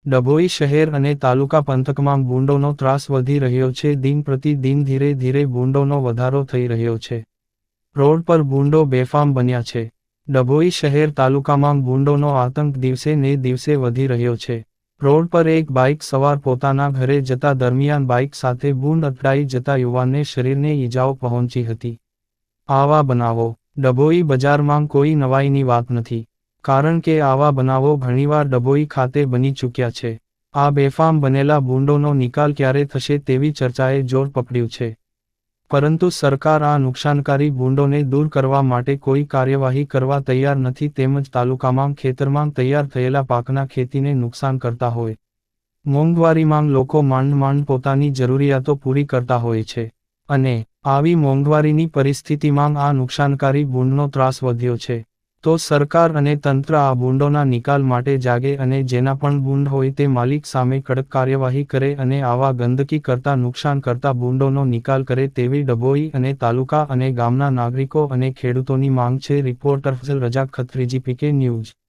ડભોઈ શહેર અને તાલુકા પંથકમાં ભૂંડોનો ત્રાસ વધી રહ્યો છે. દિન પ્રતિદિન ધીરે ધીરે ભૂંડોનો વધારો થઈ રહ્યો છે. રોડ પર ભૂંડો બેફામ બન્યા છે. ડભોઈ શહેર તાલુકામાં ભૂંડોનો આતંક દિવસે ને દિવસે વધી રહ્યો છે. રોડ પર એક બાઇક સવાર પોતાના ઘરે જતા દરમિયાન બાઇક સાથે ભૂંડ અથડાઈ જતા યુવાનને શરીરને ઈજાઓ પહોંચી હતી. આવા બનાવો ડભોઈ બજારમાં કોઈ નવાઈની વાત નથી. કારણ કે આવા બનાવો ઘણીવાર ડભોઈ ખાતે બની ચૂક્યા છે. આ બેફામ બનેલા ભૂંડોનો નિકાલ ક્યારે થશે તેવી ચર્ચાએ જોર પકડ્યું છે. પરંતુ સરકાર આ નુકસાનકારી ભૂંડોને દૂર કરવા માટે કોઈ કાર્યવાહી કરવા તૈયાર નથી. તેમજ તાલુકામાં ખેતરમાં તૈયાર થયેલા પાકના ખેતીને નુકસાન કરતા હોય. મોંઘવારીમાં લોકો માંડ પોતાની જરૂરિયાતો પૂરી કરતા હોય છે. અને આવી મોંઘવારીની પરિસ્થિતિમાં આ નુકસાનકારી ભૂંડનો ત્રાસ વધ્યો છે. તો સરકાર અને તંત્ર આ ભૂંડોના નિકાલ માટે જાગે અને જેના પણ ભૂંડ હોય તે માલિક સામે કડક કાર્યવાહી કરે અને આવા ગંદકી કરતા નુકસાન કરતા ભૂંડોનો નિકાલ કરે તેવી ડભોઈ અને તાલુકા અને ગામના નાગરિકો અને ખેડૂતોની માંગ છે. રિપોર્ટર ફઝલ રજા ખત્રી, GPK ન્યૂઝ.